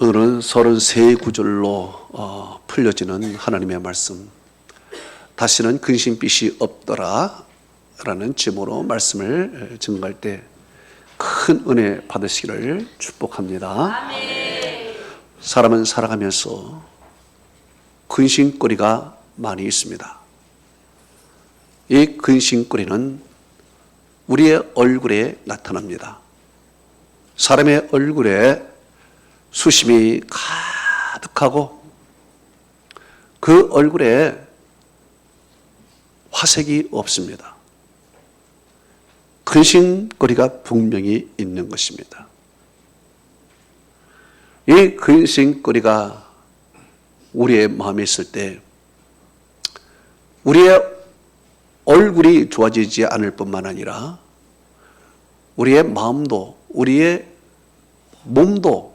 오늘은 33구절로 풀려지는 하나님의 말씀, 다시는 근심빛이 없더라 라는 제목으로 말씀을 증거할 때 큰 은혜 받으시기를 축복합니다. 아멘. 사람은 살아가면서 근심거리가 많이 있습니다. 이 근심거리는 우리의 얼굴에 나타납니다. 사람의 얼굴에 수심이 가득하고 그 얼굴에 화색이 없습니다. 근심거리가 분명히 있는 것입니다. 이 근심거리가 우리의 마음에 있을 때 우리의 얼굴이 좋아지지 않을 뿐만 아니라 우리의 마음도 우리의 몸도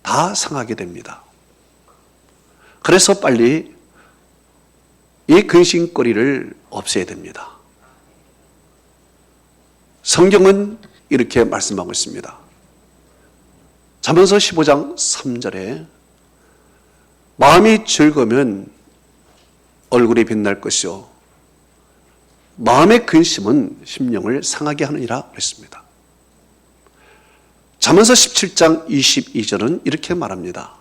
다 상하게 됩니다. 그래서 빨리 이 근심거리를 없애야 됩니다. 성경은 이렇게 말씀하고 있습니다. 잠언서 15장 3절에 마음이 즐거우면 얼굴이 빛날 것이요 마음의 근심은 심령을 상하게 하느니라 그랬습니다. 잠언서 17장 22절은 이렇게 말합니다.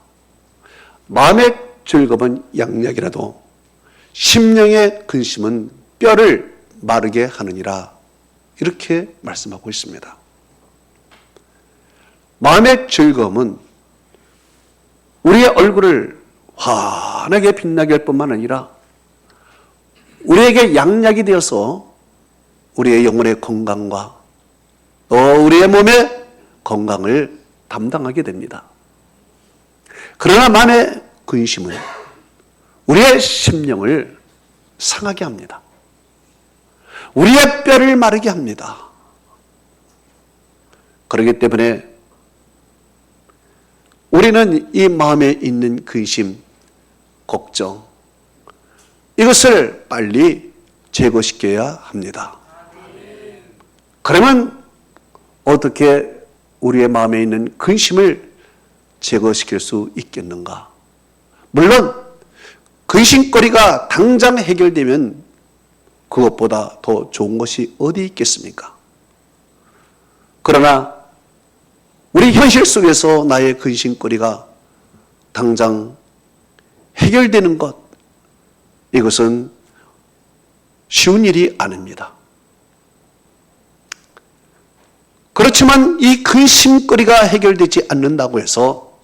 마음의 즐거움은 양약이라도 심령의 근심은 뼈를 마르게 하느니라 이렇게 말씀하고 있습니다. 마음의 즐거움은 우리의 얼굴을 환하게 빛나게 할 뿐만 아니라 우리에게 양약이 되어서 우리의 영혼의 건강과 또 우리의 몸의 건강을 담당하게 됩니다. 그러나 마음의 근심은 우리의 심령을 상하게 합니다. 우리의 뼈를 마르게 합니다. 그렇기 때문에 우리는 이 마음에 있는 근심, 걱정, 이것을 빨리 제거시켜야 합니다. 그러면 어떻게 우리의 마음에 있는 근심을 제거시킬 수 있겠는가? 물론 근심거리가 당장 해결되면 그것보다 더 좋은 것이 어디 있겠습니까? 그러나 우리 현실 속에서 나의 근심거리가 당장 해결되는 것, 이것은 쉬운 일이 아닙니다. 그렇지만 이 근심거리가 해결되지 않는다고 해서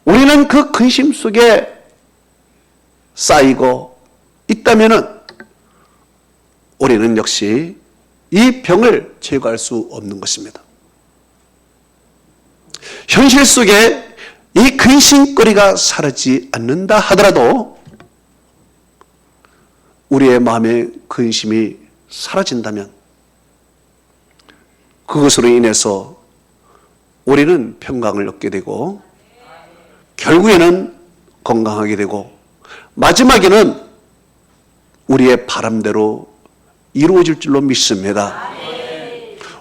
우리는 그 근심 속에 쌓이고 있다면은 우리는 역시 이 병을 제거할 수 없는 것입니다. 현실 속에 이 근심거리가 사라지지 않는다 하더라도 우리의 마음의 근심이 사라진다면 그것으로 인해서 우리는 평강을 얻게 되고 결국에는 건강하게 되고 마지막에는 우리의 바람대로 이루어질 줄로 믿습니다.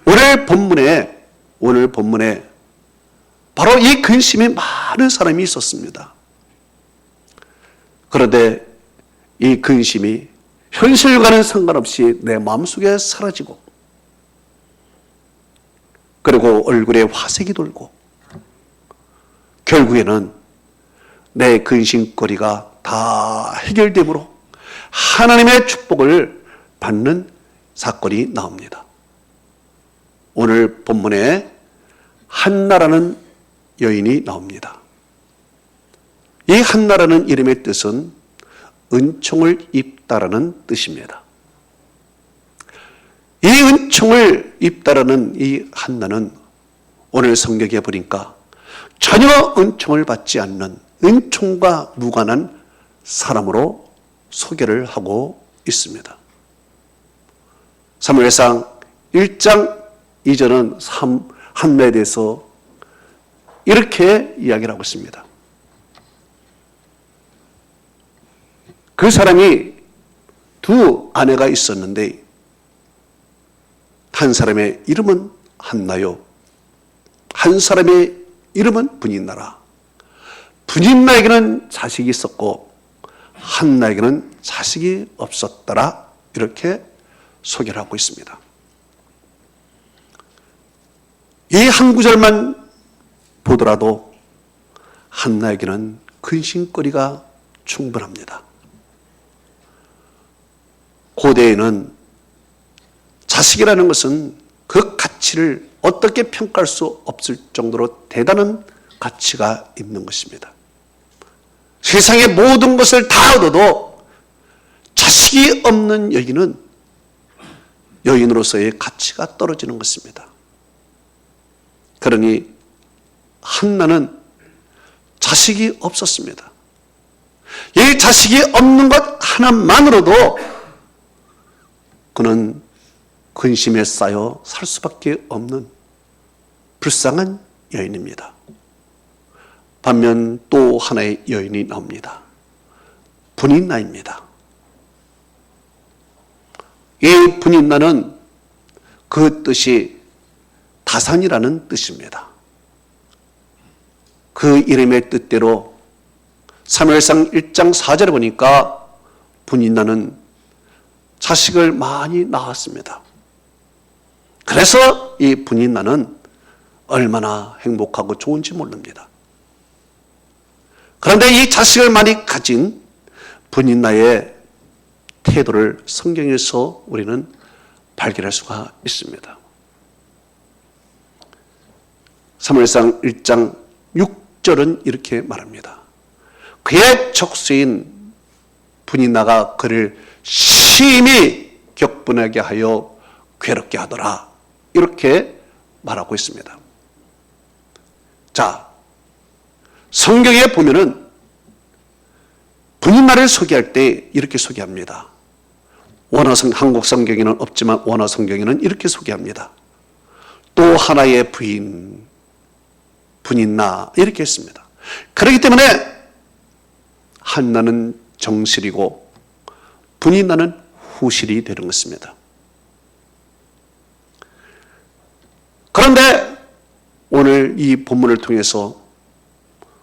오늘 본문에 바로 이 근심이 많은 사람이 있었습니다. 그런데 이 근심이 현실과는 상관없이 내 마음속에 사라지고 그리고 얼굴에 화색이 돌고 결국에는 내 근심거리가 다 해결되므로 하나님의 축복을 받는 사건이 나옵니다. 오늘 본문에 한나라는 여인이 나옵니다. 이 한나라는 이름의 뜻은 은총을 입다라는 뜻입니다. 이 은총을 입다라는 이 한나는 오늘 성경에 보니까 전혀 은총을 받지 않는 은총과 무관한 사람으로 소개를 하고 있습니다. 사무엘상 1장 2절은 한나에 대해서 이렇게 이야기를 하고 있습니다. 그 사람이 두 아내가 있었는데 한 사람의 이름은 한나요, 한 사람의 이름은 분인나라. 분인나에게는 자식이 있었고 한나에게는 자식이 없었더라. 이렇게 소개를 하고 있습니다. 이 한 구절만 보더라도 한나에게는 근심거리가 충분합니다. 고대에는 자식이라는 것은 그 가치를 어떻게 평가할 수 없을 정도로 대단한 가치가 있는 것입니다. 세상의 모든 것을 다 얻어도 자식이 없는 여인은 여인으로서의 가치가 떨어지는 것입니다. 그러니 한나는 자식이 없었습니다. 이 자식이 없는 것 하나만으로도 그는 근심에 쌓여 살 수밖에 없는 불쌍한 여인입니다. 반면 또 하나의 여인이 나옵니다. 분인나입니다. 이 분인나는 그 뜻이 다산이라는 뜻입니다. 그 이름의 뜻대로 사무엘상 1장 4절에 보니까 분인나는 자식을 많이 낳았습니다. 그래서 이 분인나는 얼마나 행복하고 좋은지 모릅니다. 그런데 이 자식을 많이 가진 분인나의 태도를 성경에서 우리는 발견할 수가 있습니다. 사무엘상 1장 6절은 이렇게 말합니다. 그의 족수인 분인나가 그를 심히 격분하게 하여 괴롭게 하더라. 이렇게 말하고 있습니다. 자, 성경에 보면은 분인나를 소개할 때 이렇게 소개합니다. 한국 성경에는 없지만 원어 성경에는 이렇게 소개합니다. 또 하나의 부인, 분인나 이렇게 했습니다. 그렇기 때문에 한나는 정실이고 분인나는 후실이 되는 것입니다. 그런데 오늘 이 본문을 통해서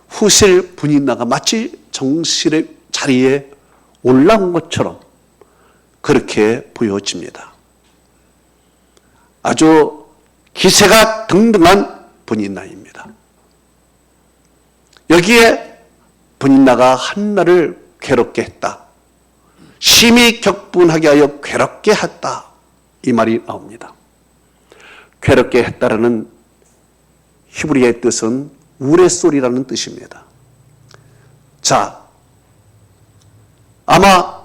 후실 분인나가 마치 정실의 자리에 올라온 것처럼 그렇게 보여집니다. 아주 기세가 등등한 분인나입니다. 여기에 분인나가 한나를 괴롭게 했다. 심히 격분하게 하여 괴롭게 했다. 이 말이 나옵니다. 괴롭게 했다라는 히브리어의 뜻은 우레소리라는 뜻입니다. 자, 아마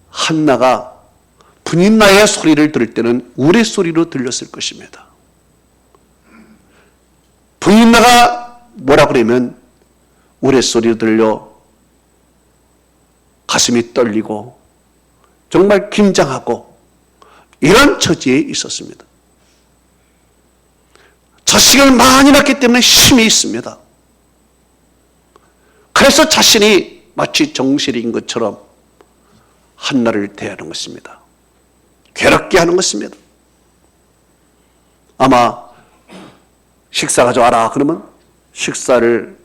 한나가 분인나의 소리를 들을 때는 우레소리로 들렸을 것입니다. 분인나가 뭐라 그러면 우레소리로 들려 가슴이 떨리고 정말 긴장하고 이런 처지에 있었습니다. 자식을 많이 낳기 때문에 힘이 있습니다. 그래서 자신이 마치 정실인 것처럼 한나를 대하는 것입니다. 괴롭게 하는 것입니다. 아마 식사 가져와라 그러면 식사를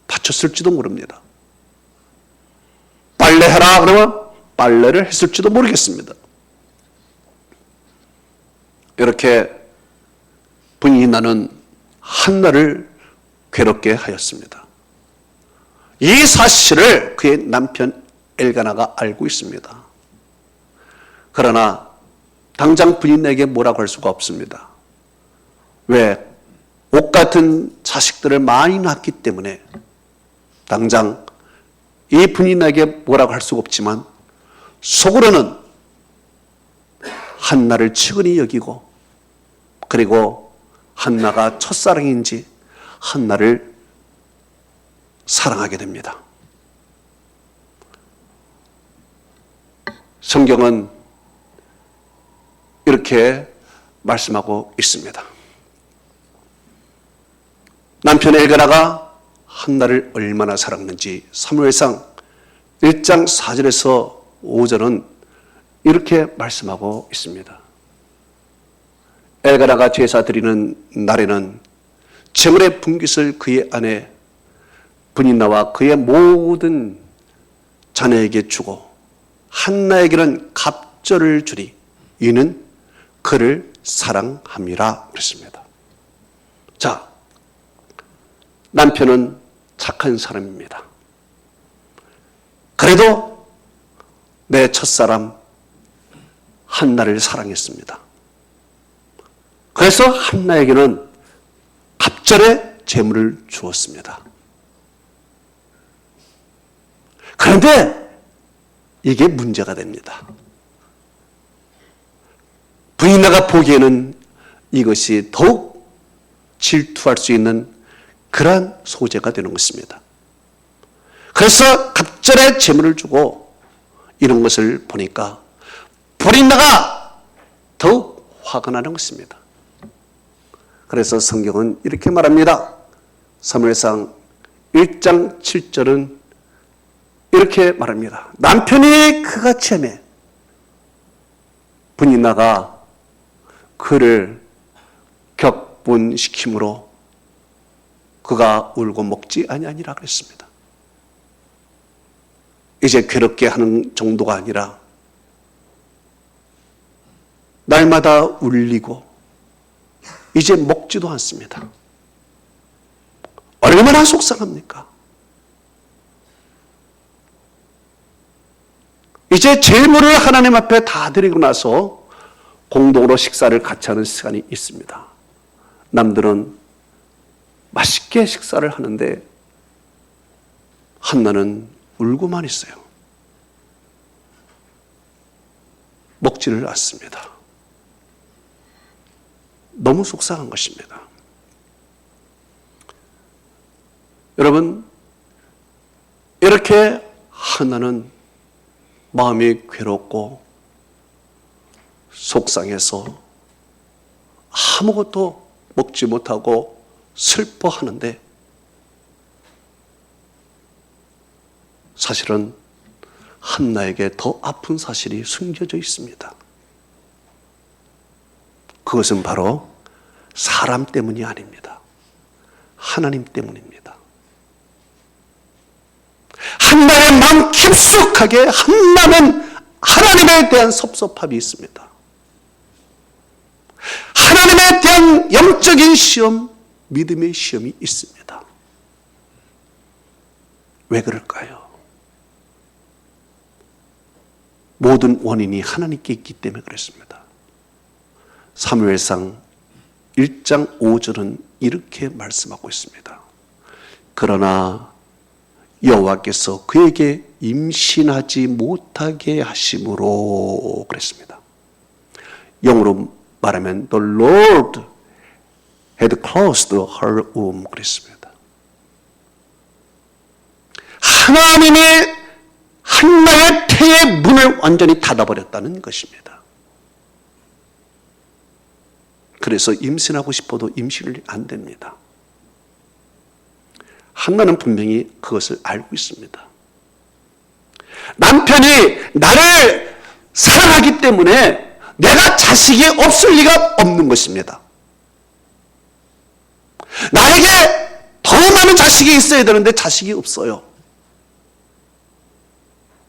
바쳤을지도 모릅니다. 빨래해라 그러면 빨래를 했을지도 모르겠습니다. 이렇게 분인나는 한나를 괴롭게 하였습니다. 이 사실을 그의 남편 엘가나가 알고 있습니다. 그러나 당장 분인나에게 뭐라고 할 수가 없습니다. 왜? 옷 같은 자식들을 많이 낳기 때문에 당장 이 분인나에게 뭐라고 할 수가 없지만 속으로는 한나를 측은히 여기고 그리고 한나가 첫사랑인지 한나를 사랑하게 됩니다. 성경은 이렇게 말씀하고 있습니다. 남편 엘가나가 한나를 얼마나 사랑했는지 사무엘상 1장 4절에서 5절은 이렇게 말씀하고 있습니다. 엘가나가 제사 드리는 날에는 재물의 분깃을 그의 아내 브니나와 그의 모든 자녀에게 주고 한나에게는 갑절을 주리 이는 그를 사랑함이라 그랬습니다. 자, 남편은 착한 사람입니다. 그래도 내 첫사람 한나를 사랑했습니다. 그래서 한나에게는 갑절의 재물을 주었습니다. 그런데 이게 문제가 됩니다. 브니나가 보기에는 이것이 더욱 질투할 수 있는 그러한 소재가 되는 것입니다. 그래서 갑절의 재물을 주고 이런 것을 보니까 브니나가 더욱 화가 나는 것입니다. 그래서 성경은 이렇게 말합니다. 사무엘상 1장 7절은 이렇게 말합니다. 남편이 그같이 하매 브니나가 그를 격분시킴으로 그가 울고 먹지 아니하니라 그랬습니다. 이제 괴롭게 하는 정도가 아니라 날마다 울리고 이제 먹지도 않습니다. 얼마나 속상합니까? 이제 재물을 하나님 앞에 다 드리고 나서 공동으로 식사를 같이 하는 시간이 있습니다. 남들은 맛있게 식사를 하는데 한나는 울고만 있어요. 먹지를 않습니다. 너무 속상한 것입니다. 여러분, 이렇게 한나는 마음이 괴롭고 속상해서 아무것도 먹지 못하고 슬퍼하는데 사실은 한나에게 더 아픈 사실이 숨겨져 있습니다. 그것은 바로 사람 때문이 아닙니다. 하나님 때문입니다. 한나의 마음 깊숙하게 한나는 하나님에 대한 섭섭함이 있습니다. 하나님에 대한 영적인 시험, 믿음의 시험이 있습니다. 왜 그럴까요? 모든 원인이 하나님께 있기 때문에 그렇습니다. 사무엘상 1장 5절은 이렇게 말씀하고 있습니다. 그러나 여호와께서 그에게 임신하지 못하게 하심으로 그랬습니다. 영어로 말하면 The Lord had closed her womb 그랬습니다. 하나님이 한나의 태의 문을 완전히 닫아버렸다는 것입니다. 그래서 임신하고 싶어도 임신이 안 됩니다. 한나는 분명히 그것을 알고 있습니다. 남편이 나를 사랑하기 때문에 내가 자식이 없을 리가 없는 것입니다. 나에게 더 많은 자식이 있어야 되는데 자식이 없어요.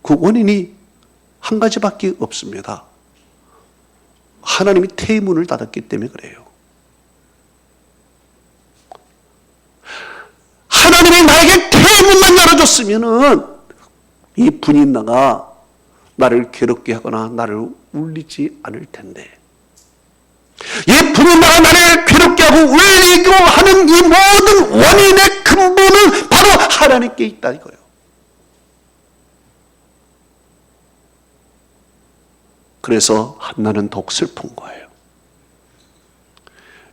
그 원인이 한 가지밖에 없습니다. 하나님이 태의 문을 닫았기 때문에 그래요. 하나님이 나에게 태의 문만 열어줬으면은 이 분인나가 나를 괴롭게 하거나 나를 울리지 않을 텐데, 이 분인나가 나를 괴롭게 하고 울리고 하는 이 모든 원인의 근본은 바로 하나님께 있다 이거예요. 그래서 한나는 더욱 슬픈 거예요.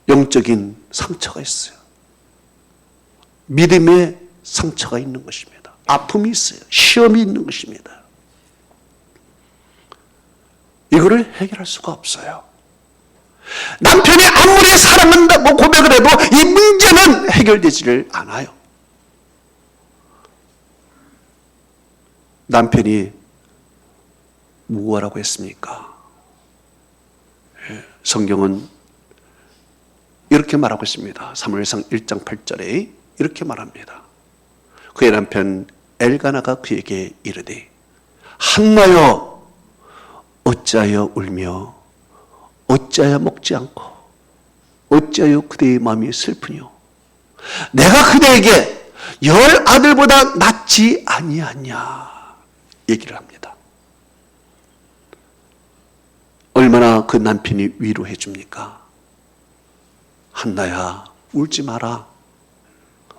영적인 상처가 있어요. 믿음의 상처가 있는 것입니다. 아픔이 있어요. 시험이 있는 것입니다. 이거를 해결할 수가 없어요. 남편이 아무리 사랑한다고 고백을 해도 이 문제는 해결되지를 않아요. 남편이 무엇라고 했습니까? 성경은 이렇게 말하고 있습니다. 사무엘상 1장 8절에 이렇게 말합니다. 그의 남편 엘가나가 그에게 이르되 한나여 어찌하여 울며 어찌하여 먹지 않고 어찌하여 그대의 마음이 슬프뇨. 내가 그대에게 10 아들보다 낫지 아니하냐 얘기를 합니다. 얼마나 그 남편이 위로해 줍니까? 한나야 울지 마라.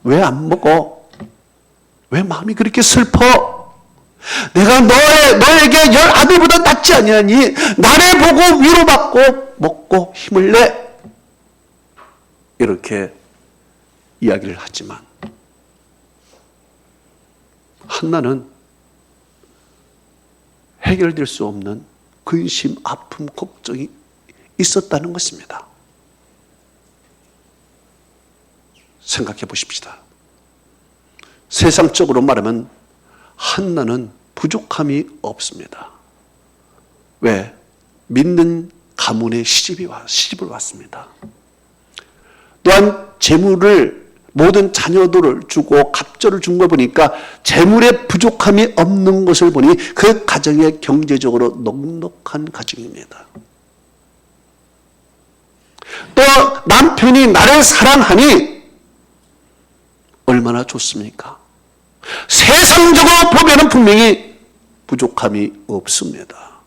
왜 안 먹어? 왜 마음이 그렇게 슬퍼? 내가 너에게 10 아들보다 낫지 아니하니 나를 보고 위로받고 먹고 힘을 내. 이렇게 이야기를 하지만 한나는 해결될 수 없는 근심, 아픔, 걱정이 있었다는 것입니다. 생각해 보십시다. 세상적으로 말하면 한나는 부족함이 없습니다. 왜? 믿는 가문에 시집을 왔습니다. 또한 재물을 모든 자녀들을 주고 갑절을 준 걸 보니까 재물에 부족함이 없는 것을 보니 그 가정이 경제적으로 넉넉한 가정입니다. 또 남편이 나를 사랑하니 얼마나 좋습니까? 세상적으로 보면 분명히 부족함이 없습니다.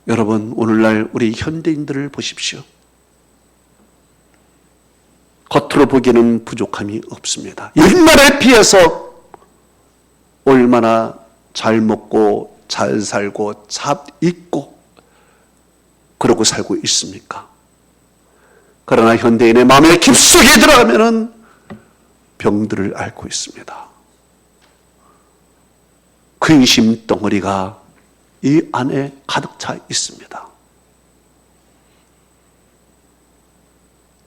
여러분, 오늘날 우리 현대인들을 보십시오. 겉으로 보기에는 부족함이 없습니다. 옛날에 비해서 얼마나 잘 먹고 잘 살고 잘 입고 그러고 살고 있습니까? 그러나 현대인의 마음의 깊숙이 들어가면은 병들을 앓고 있습니다. 근심 덩어리가 이 안에 가득 차 있습니다.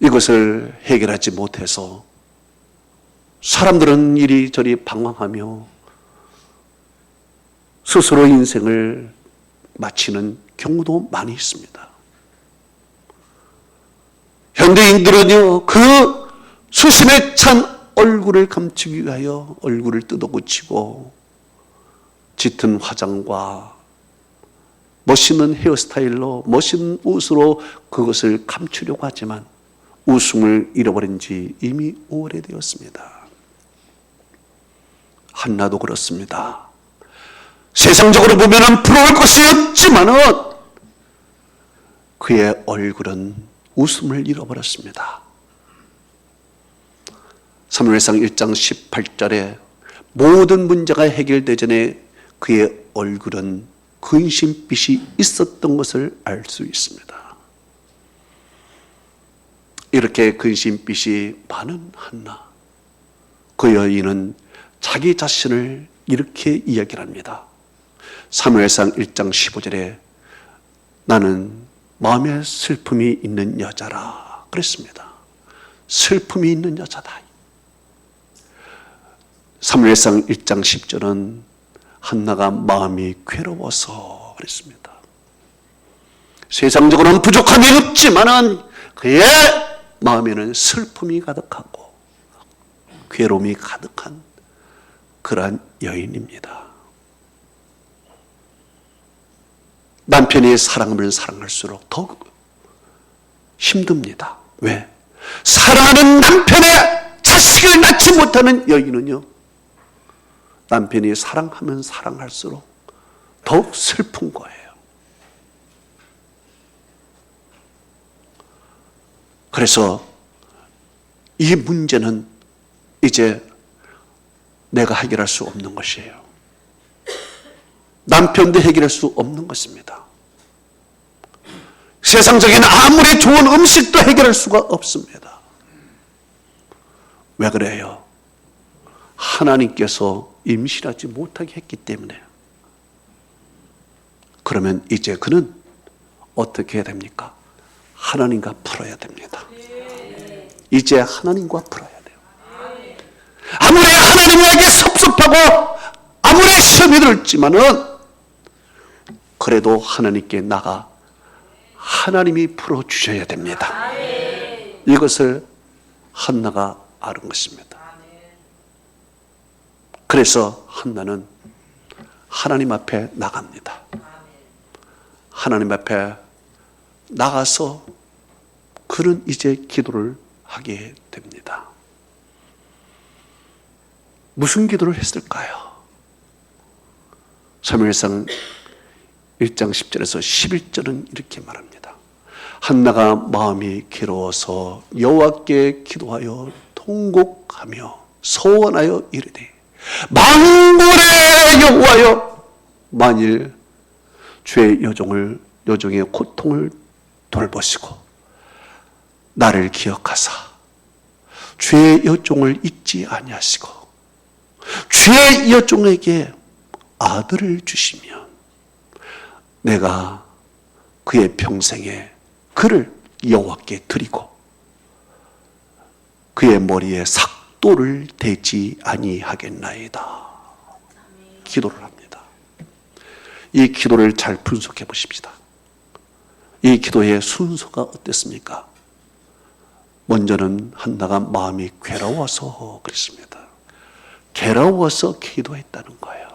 이것을 해결하지 못해서 사람들은 이리저리 방황하며 스스로 인생을 마치는 경우도 많이 있습니다. 현대인들은요, 그 수심에 찬 얼굴을 감추기 위하여 얼굴을 뜯어고치고 짙은 화장과 멋있는 헤어스타일로 멋있는 옷으로 그것을 감추려고 하지만 웃음을 잃어버린 지 이미 오래되었습니다. 한나도 그렇습니다. 세상적으로 보면 부러울 것이 없지만은 그의 얼굴은 웃음을 잃어버렸습니다. 사무엘상 1장 18절에 모든 문제가 해결되기 전에 그의 얼굴은 근심빛이 있었던 것을 알 수 있습니다. 이렇게 근심빛이 많은 한나, 그 여인은 자기 자신을 이렇게 이야기를 합니다. 사무엘상 1장 15절에 나는 마음에 슬픔이 있는 여자라 그랬습니다. 슬픔이 있는 여자다. 사무엘상 1장 10절은 한나가 마음이 괴로워서 그랬습니다. 세상적으로는 부족함이 없지만은 그의 마음에는 슬픔이 가득하고 괴로움이 가득한 그러한 여인입니다. 남편이 사랑하면 사랑할수록 더욱 힘듭니다. 왜? 사랑하는 남편의 자식을 낳지 못하는 여인은요, 남편이 사랑하면 사랑할수록 더욱 슬픈 거예요. 그래서 이 문제는 이제 내가 해결할 수 없는 것이에요. 남편도 해결할 수 없는 것입니다. 세상적인 아무리 좋은 음식도 해결할 수가 없습니다. 왜 그래요? 하나님께서 임신하지 못하게 했기 때문에. 그러면 이제 그는 어떻게 해야 됩니까? 하나님과 풀어야 됩니다. 이제 하나님과 풀어야 돼요. 아무리 하나님에게 섭섭하고 아무리 시험이 들었지만은 그래도 하나님께 나가 하나님이 풀어주셔야 됩니다. 이것을 한나가 아는 것입니다. 그래서 한나는 하나님 앞에 나갑니다. 하나님 앞에 나가서 그는 이제 기도를 하게 됩니다. 무슨 기도를 했을까요? 사무엘상 1장 10절에서 11절은 이렇게 말합니다. 한나가 마음이 괴로워서 여호와께 기도하여 통곡하며 소원하여 이르되 만군의 여호와여, 만일 주의 여종의 고통을 돌보시고 나를 기억하사 주의 여종을 잊지 아니하시고 주의 여종에게 아들을 주시면 내가 그의 평생에 그를 여호와께 드리고 그의 머리에 삭도를 대지 아니하겠나이다. 기도를 합니다. 이 기도를 잘 분석해 보십시다. 이 기도의 순서가 어땠습니까? 먼저는 한나가 마음이 괴로워서 그랬습니다. 괴로워서 기도했다는 거예요.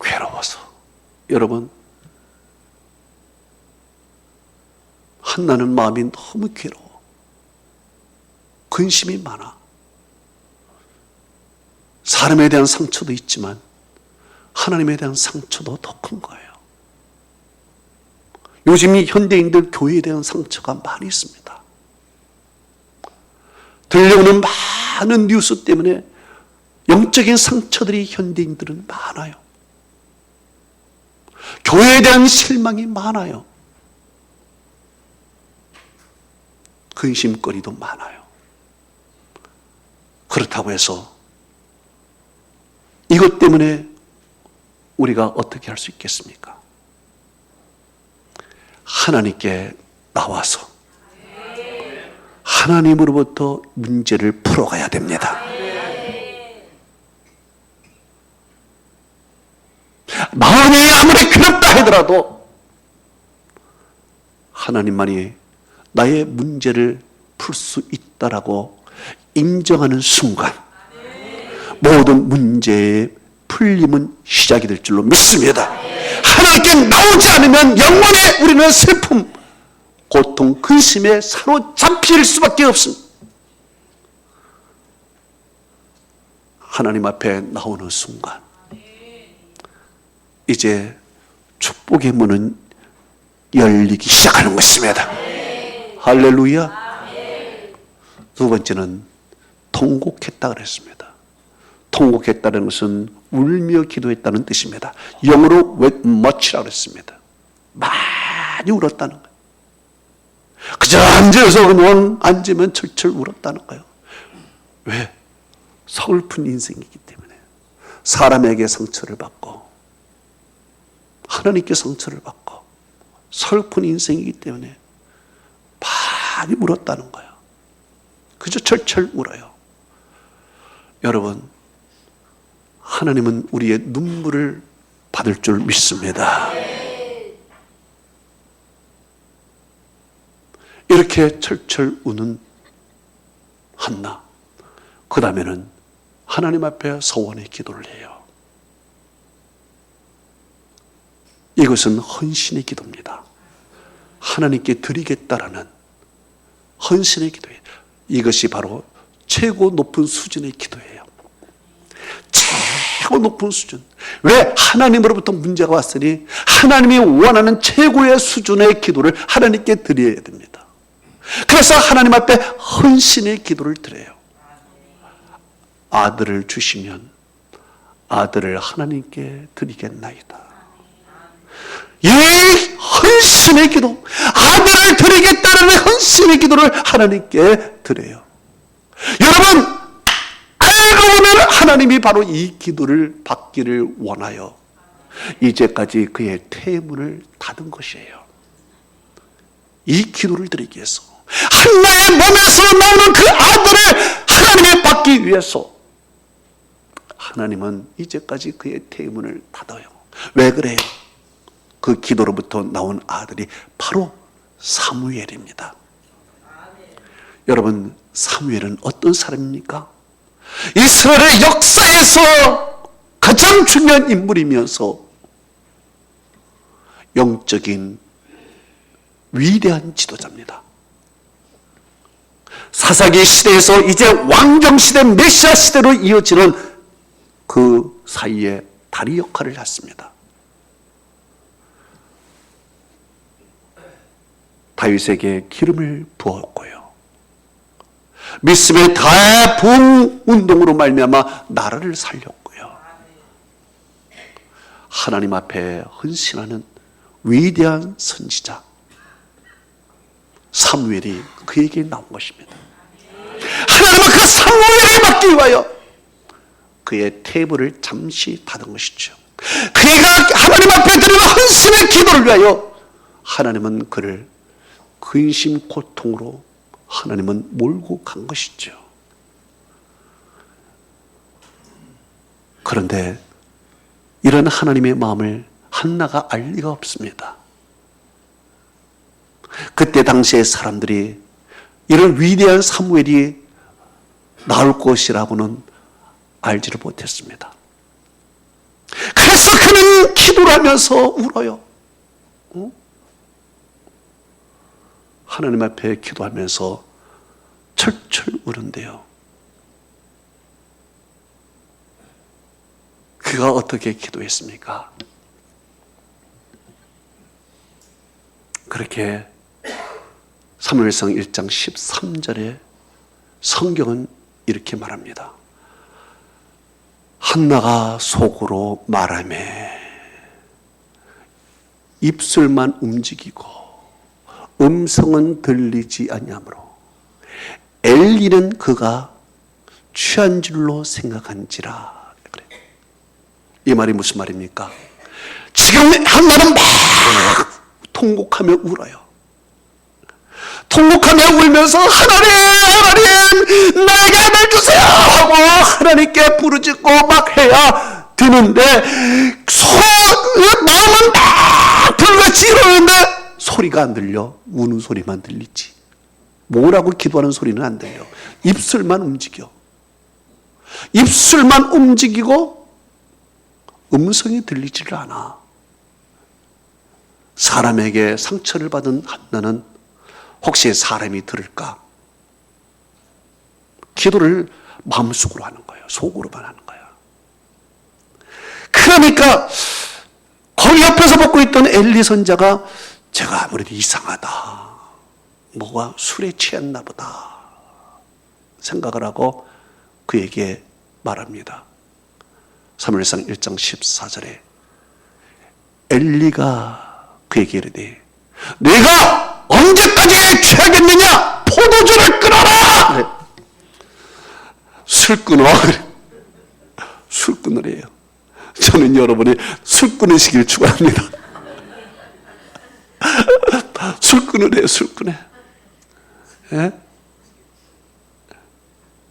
괴로워서. 여러분, 한나는 마음이 너무 괴로워. 근심이 많아. 사람에 대한 상처도 있지만 하나님에 대한 상처도 더 큰 거예요. 요즘 이 현대인들 교회에 대한 상처가 많이 있습니다. 들려오는 많은 뉴스 때문에 영적인 상처들이 현대인들은 많아요. 교회에 대한 실망이 많아요. 근심거리도 많아요. 그렇다고 해서 이것 때문에 우리가 어떻게 할 수 있겠습니까? 하나님께 나와서 하나님으로부터 문제를 풀어가야 됩니다. 마음이 아무리 괴롭다 하더라도 하나님만이 나의 문제를 풀 수 있다라고 인정하는 순간 모든 문제의 풀림은 시작이 될 줄로 믿습니다. 하나님께 나오지 않으면 영원히 우리는 슬픔, 고통, 근심에 사로잡힐 수밖에 없습니다. 하나님 앞에 나오는 순간 이제 축복의 문은 열리기 시작하는 것입니다. 할렐루야. 두 번째는 통곡했다 그랬습니다. 통곡했다는 것은 울며 기도했다는 뜻입니다. 영어로 wept much라고 했습니다. 많이 울었다는 거예요. 그저 앉아서 그냥 앉으면 철철 울었다는 거예요. 왜? 서글픈 인생이기 때문에. 사람에게 상처를 받고 하나님께 상처를 받고 서글픈 인생이기 때문에 많이 울었다는 거예요. 그저 철철 울어요. 여러분, 하나님은 우리의 눈물을 받을 줄 믿습니다. 이렇게 철철 우는 한나, 그 다음에는 하나님 앞에 서원의 기도를 해요. 이것은 헌신의 기도입니다. 하나님께 드리겠다라는 헌신의 기도예요. 이것이 바로 최고 높은 수준의 기도예요. 최고 높은 수준. 왜? 하나님으로부터 문제가 왔으니 하나님이 원하는 최고의 수준의 기도를 하나님께 드려야 됩니다. 그래서 하나님 앞에 헌신의 기도를 드려요. 아들을 주시면 아들을 하나님께 드리겠나이다. 이 헌신의 기도, 아들을 드리겠다는 헌신의 기도를 하나님께 드려요. 여러분, 알고 보면 하나님이 바로 이 기도를 받기를 원하여 이제까지 그의 태문을 닫은 것이에요. 이 기도를 드리기 위해서, 한나의 몸에서 나오는 그 아들을 하나님이 받기 위해서 하나님은 이제까지 그의 태문을 닫아요. 왜 그래요? 그 기도로부터 나온 아들이 바로 사무엘입니다. 여러분, 사무엘은 어떤 사람입니까? 이스라엘의 역사에서 가장 중요한 인물이면서 영적인 위대한 지도자입니다. 사사기 시대에서 이제 왕정 시대, 메시아 시대로 이어지는 그 사이에 다리 역할을 했습니다. 다윗에게 기름을 부었고요. 믿음의 대부흥 운동으로 말미암아 나라를 살렸고요. 하나님 앞에 헌신하는 위대한 선지자 사무엘이 그에게 나온 것입니다. 하나님은 그 사무엘에게 맡기 위하여 그의 테이블을 잠시 닫은 것이죠. 그가 하나님 앞에 드리는 헌신의 기도를 위하여 하나님은 그를 근심 고통으로 하나님은 몰고 간 것이죠. 그런데 이런 하나님의 마음을 한나가 알 리가 없습니다. 그때 당시의 사람들이 이런 위대한 사무엘이 나올 것이라고는 알지를 못했습니다. 그래서 그는 기도를 하면서 울어요. 하나님 앞에 기도하면서 철철 우는데요. 그가 어떻게 기도했습니까? 그렇게 사무엘상 1장 13절에 성경은 이렇게 말합니다. 한나가 속으로 말하매 입술만 움직이고 음성은 들리지 아니하므로 엘리는 그가 취한 줄로 생각한지라. 그래. 이 말이 무슨 말입니까? 지금 한나는 막 통곡하며 울어요. 통곡하며 울면서 하나님 나에게 힘을 주세요 하고 하나님께 부르짖고 막 해야 되는데 마음은 막 불같이 이러는데 소리가 안 들려. 우는 소리만 들리지. 뭐라고 기도하는 소리는 안 들려. 입술만 움직여. 입술만 움직이고 음성이 들리지를 않아. 사람에게 상처를 받은 한나는 혹시 사람이 들을까? 기도를 마음속으로 하는 거예요. 속으로만 하는 거예요. 그러니까 거기 옆에서 먹고 있던 엘리 선자가 제가 아무래도 이상하다. 뭐가 술에 취했나 보다. 생각을 하고 그에게 말합니다. 사무엘상 1장 14절에 엘리가 그에게 이르되 네가 언제까지 취하겠느냐? 포도주를 끊어라! 그래. 술 끊어. 그래. 술 끊으래요. 저는 여러분이 술 끊으시길 축원합니다. 술 끊으래요. 술 끊어. 예?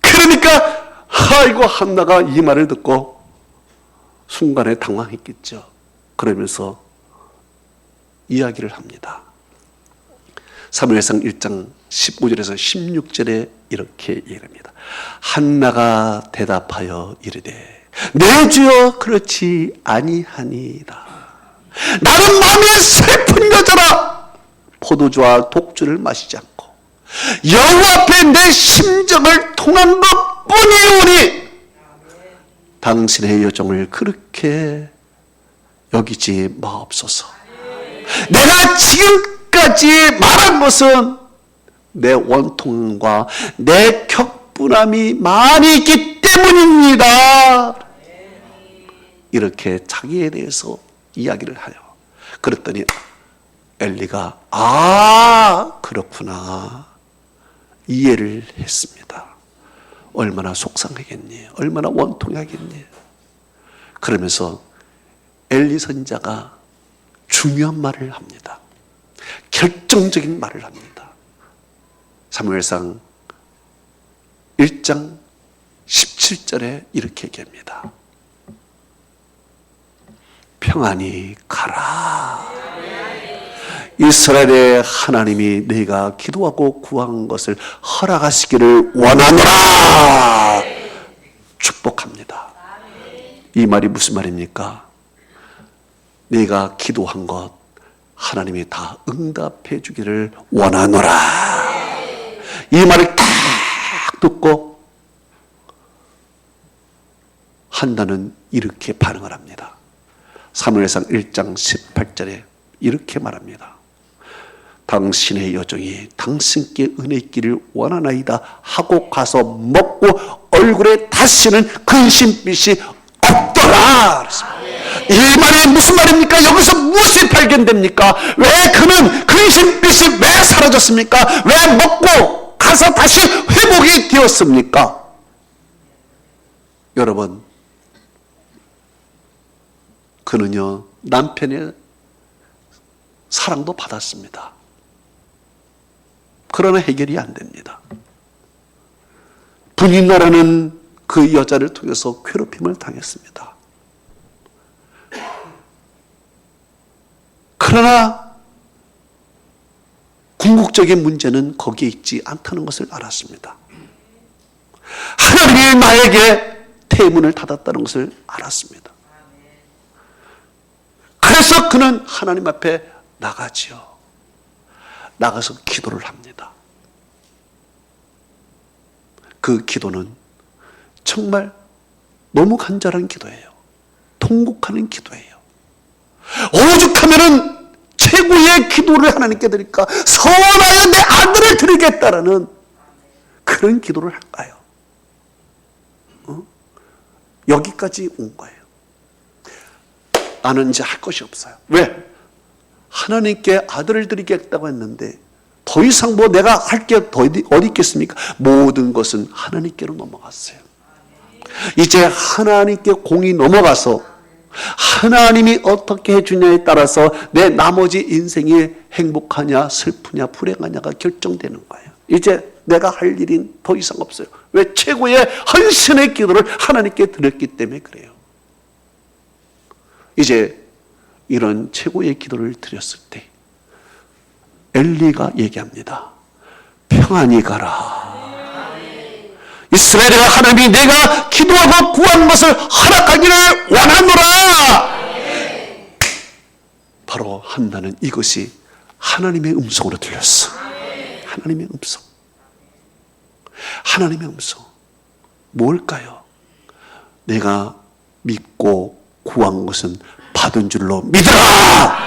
그러니까 아이고 한나가 이 말을 듣고 순간에 당황했겠죠. 그러면서 이야기를 합니다. 사무엘상 1장 19절에서 16절에 이렇게 얘기합니다. 한나가 대답하여 이르되 내 주여 그렇지 아니하니이다. 나는 마음이 슬픈 여자라. 포도주와 독주를 마시지 않고 여호와 앞에 내 심정을 통한 것뿐이오니 당신의 여정을 그렇게 여기지 마옵소서. 내가 지금까지 말한 것은 내 원통과 내 격분함이 많이 있기 때문입니다. 이렇게 자기에 대해서 이야기를 하여 그랬더니 엘리가 그렇구나 이해를 했습니다. 얼마나 속상하겠니? 얼마나 원통하겠니? 그러면서 엘리 선자가 중요한 말을 합니다. 결정적인 말을 합니다. 사무엘상 1장 17절에 이렇게 얘기합니다. 평안히 가라. 이스라엘의 하나님이 네가 기도하고 구한 것을 허락하시기를 원하노라. 축복합니다. 이 말이 무슨 말입니까? 네가 기도한 것 하나님이 다 응답해 주기를 원하노라. 이 말을 딱 듣고 한나는 이렇게 반응을 합니다. 사무엘상 1장 18절에 이렇게 말합니다. 당신의 여종이 당신께 은혜 있기를 원하나이다 하고 가서 먹고 얼굴에 다시는 근심빛이 없더라. 그랬습니다. 이 말이 무슨 말입니까? 여기서 무엇이 발견됩니까? 왜 그는 근심빛이 왜 사라졌습니까? 왜 먹고 가서 다시 회복이 되었습니까? 여러분, 그는요 남편의 사랑도 받았습니다. 그러나 해결이 안 됩니다. 분인나라는 그 여자를 통해서 괴롭힘을 당했습니다. 그러나 궁극적인 문제는 거기에 있지 않다는 것을 알았습니다. 하나님이 나에게 태문을 닫았다는 것을 알았습니다. 그래서 그는 하나님 앞에 나가지요. 나가서 기도를 합니다. 그 기도는 정말 너무 간절한 기도예요. 통곡하는 기도예요. 오죽하면은 최고의 기도를 하나님께 드릴까? 서원하여 내 아들을 드리겠다라는 그런 기도를 할까요? 여기까지 온 거예요. 나는 이제 할 것이 없어요. 왜? 하나님께 아들을 드리겠다고 했는데 더 이상 뭐 내가 할 게 어디 있겠습니까? 모든 것은 하나님께로 넘어갔어요. 이제 하나님께 공이 넘어가서 하나님이 어떻게 해주냐에 따라서 내 나머지 인생이 행복하냐 슬프냐 불행하냐가 결정되는 거예요. 이제 내가 할 일은 더 이상 없어요. 왜? 최고의 헌신의 기도를 하나님께 드렸기 때문에 그래요. 이제 이런 최고의 기도를 드렸을 때 엘리가 얘기합니다. 평안히 가라. 이스라엘의 하나님이 내가 기도하고 구한 것을 허락하기를 원하노라. 바로 한나는 이것이 하나님의 음성으로 들렸어. 하나님의 음성. 하나님의 음성. 뭘까요? 내가 믿고 구한 것은 받은 줄로 믿어라.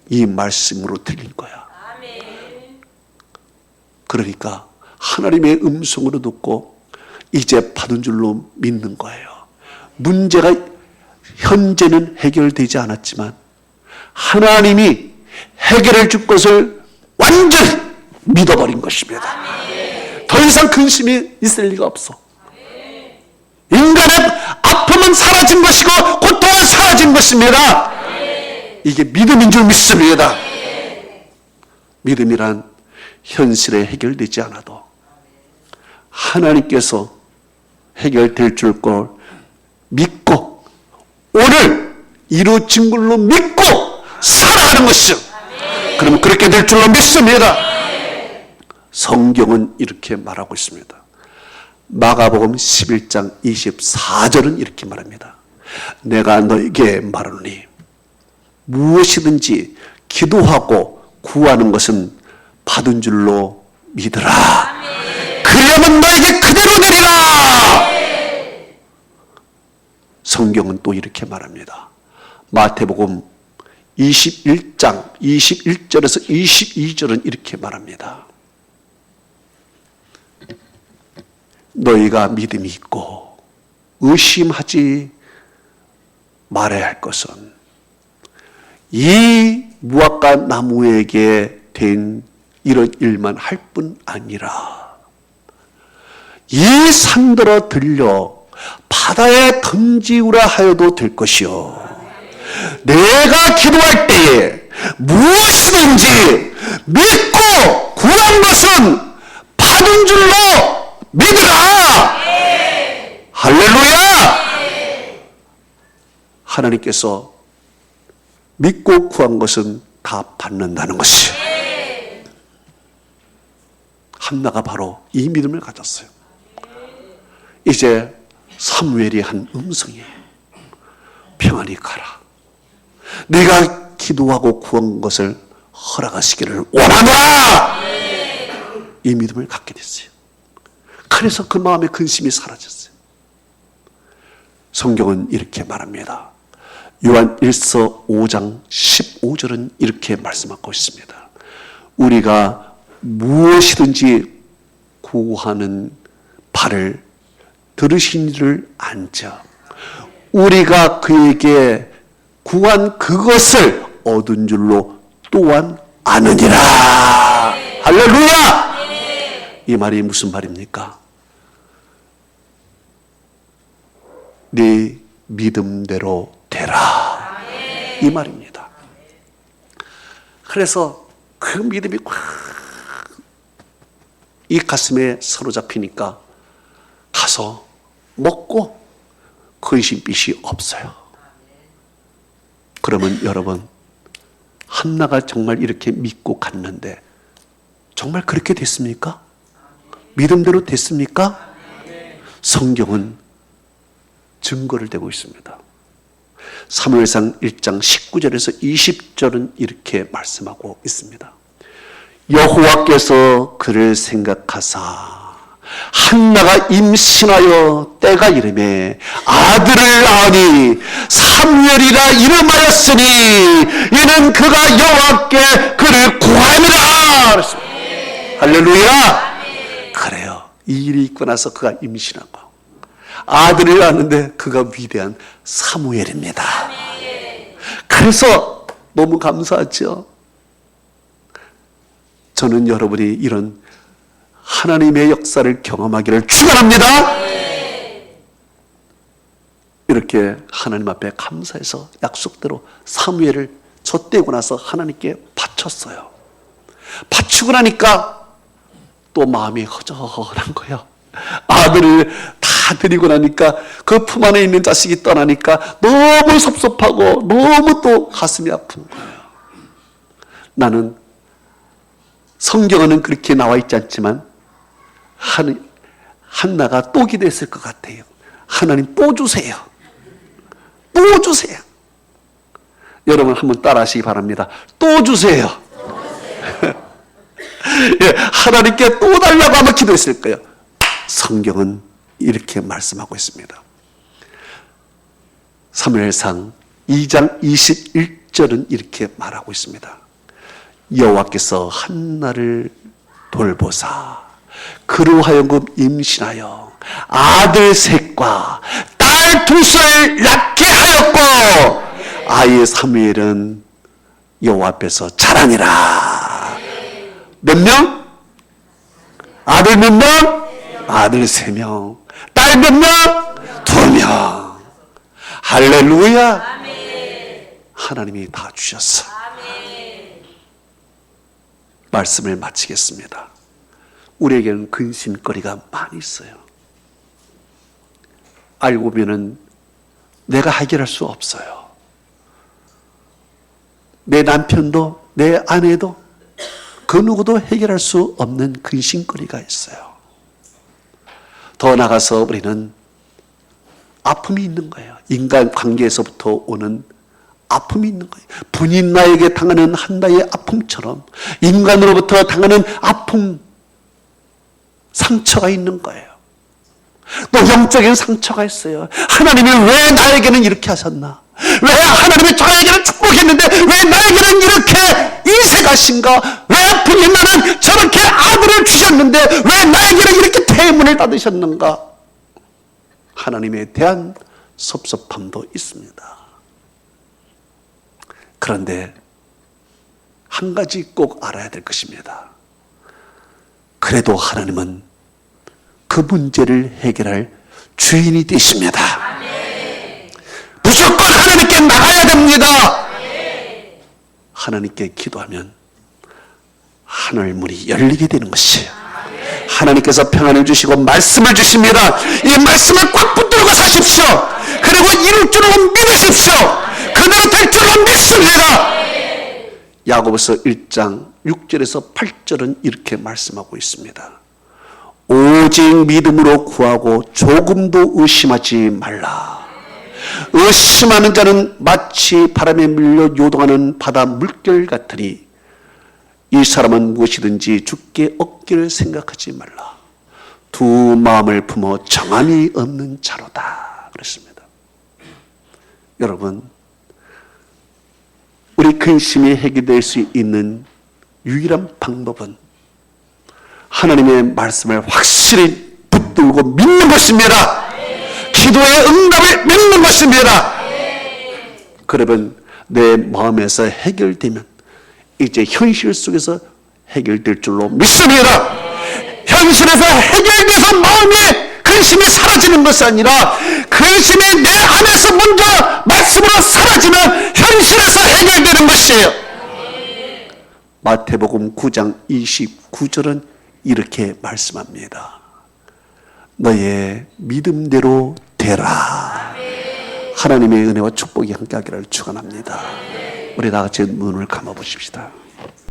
이 말씀으로 들린 거야. 그러니까 하나님의 음성으로 듣고 이제 받은 줄로 믿는 거예요. 문제가 현재는 해결되지 않았지만 하나님이 해결해 줄 것을 완전히 믿어버린 것입니다. 더 이상 근심이 있을 리가 없어. 인간의 아픔은 사라진 것이고 고통은 사라진 것입니다. 이게 믿음인 줄 믿습니다. 믿음이란 현실에 해결되지 않아도 하나님께서 해결될 줄 걸 믿고 오늘 이루어진 걸로 믿고 살아가는 것이죠. 그러면 그렇게 될 줄로 믿습니다. 성경은 이렇게 말하고 있습니다. 마가복음 11장 24절은 이렇게 말합니다. 내가 너에게 말하노니 무엇이든지 기도하고 구하는 것은 받은 줄로 믿으라. 그러면 너에게 그대로 되리라. 성경은 또 이렇게 말합니다. 마태복음 21장 21절에서 22절은 이렇게 말합니다. 너희가 믿음이 있고 의심하지 말아야 할 것은 이 무화과 나무에게 된 이런 일만 할 뿐 아니라 이 산들어 들려 바다에 던지우라 하여도 될 것이요 내가 기도할 때에 무엇이든지 믿고 구한 것은 받은 줄로 믿으라. 할렐루야. 하나님께서 믿고 구한 것은 다 받는다는 것이. 한나가 바로 이 믿음을 가졌어요. 이제 사무엘이 한 음성이에요. 평안히 가라. 내가 기도하고 구한 것을 허락하시기를 원하노라. 이 믿음을 갖게 됐어요. 그래서 그 마음의 근심이 사라졌어요. 성경은 이렇게 말합니다. 요한 1서 5장 15절은 이렇게 말씀하고 있습니다. 우리가 무엇이든지 구하는 바를 들으신 이를 안자 우리가 그에게 구한 그것을 얻은 줄로 또한 아느니라. 할렐루야. 이 말이 무슨 말입니까? 네 믿음대로 되라. 이 말입니다. 그래서 그 믿음이 이 가슴에 사로잡히니까 가서 먹고 근심빛이 없어요. 그러면 여러분, 한나가 정말 이렇게 믿고 갔는데 정말 그렇게 됐습니까? 믿음대로 됐습니까? 성경은 증거를 대고 있습니다. 사무엘상 1장 19절에서 20절은 이렇게 말씀하고 있습니다. 여호와께서 그를 생각하사 한나가 임신하여 때가 이르매 아들을 낳으니 사무엘이라 이름하였으니 이는 그가 여호와께 그를 구하니라. 할렐루야. 그래요. 이 일이 있고 나서 그가 임신하고 아들을 낳는데 그가 위대한 사무엘입니다. 그래서 너무 감사하죠. 저는 여러분이 이런 하나님의 역사를 경험하기를 축원합니다. 이렇게 하나님 앞에 감사해서 약속대로 사무엘을 젖대고 나서 하나님께 바쳤어요. 바치고 나니까 또 마음이 허전한 거예요. 아들을 다 드리고 나니까 그 품 안에 있는 자식이 떠나니까 너무 섭섭하고 너무 또 가슴이 아픈 거예요. 나는 성경에는 그렇게 나와 있지 않지만 한나가 또 기도했을 것 같아요. 하나님 또 주세요. 또 주세요. 여러분 한번 따라 하시기 바랍니다. 또 주세요. 예, 하나님께 또 달라고 아마 기도했을 거예요. 성경은 이렇게 말씀하고 있습니다. 사무엘상 2장 21절은 이렇게 말하고 있습니다. 여호와께서 한나를 돌보사 그로 하여금 임신하여 아들 셋과 딸 둘을 낳게 하였고 아이 사무엘은 여호와 앞에서 자라니라. 몇 명? 아들 몇 명? 아들 3명. 딸 몇 명? 2명. 할렐루야. 하나님이 다 주셨어. 말씀을 마치겠습니다. 우리에게는 근심거리가 많이 있어요. 알고 보면은 내가 해결할 수 없어요. 내 남편도 내 아내도 그 누구도 해결할 수 없는 근심거리가 있어요. 더 나아가서 우리는 아픔이 있는 거예요. 인간 관계에서부터 오는 아픔이 있는 거예요. 분인 나에게 당하는 한나의 아픔처럼 인간으로부터 당하는 아픔, 상처가 있는 거예요. 또 영적인 상처가 있어요. 하나님이 왜 나에게는 이렇게 하셨나? 왜 하나님이 저에게는 축복했는데 왜 나에게는 이렇게 인색하신가? 왜 분인 나는 저렇게 아들을 주셨는데 왜 나에게는 이렇게 대문을 닫으셨는가? 하나님에 대한 섭섭함도 있습니다. 그런데 한 가지 꼭 알아야 될 것입니다. 그래도 하나님은 그 문제를 해결할 주인이 되십니다. 무조건 하나님께 나가야 됩니다. 하나님께 기도하면 하늘문이 열리게 되는 것이에요. 하나님께서 평안을 주시고 말씀을 주십니다. 이 말씀을 꽉 붙들고 사십시오. 그리고 이룰 줄로 믿으십시오. 그대로 될 줄로 믿습니다. 야고보서 1장 6절에서 8절은 이렇게 말씀하고 있습니다. 오직 믿음으로 구하고 조금도 의심하지 말라. 의심하는 자는 마치 바람에 밀려 요동하는 바다 물결 같으니 이 사람은 무엇이든지 주께 얻기를 생각하지 말라. 두 마음을 품어 정함이 없는 자로다 그랬습니다. 여러분, 우리 근심이 해결될 수 있는 유일한 방법은 하나님의 말씀을 확실히 붙들고 믿는 것입니다. 기도의 응답을 믿는 것입니다. 그러면 내 마음에서 해결되면 이제 현실 속에서 해결될 줄로 믿습니다. 현실에서 해결돼서 마음의 근심이 사라지는 것이 아니라 근심이 내 안에서 먼저 말씀으로 사라지면 현실에서 해결되는 것이에요. 마태복음 9장 29절은 이렇게 말씀합니다. 너의 믿음대로 되라. 하나님의 은혜와 축복이 함께하기를 축원합니다. 우리 다 같이 눈을 감아 보십시다.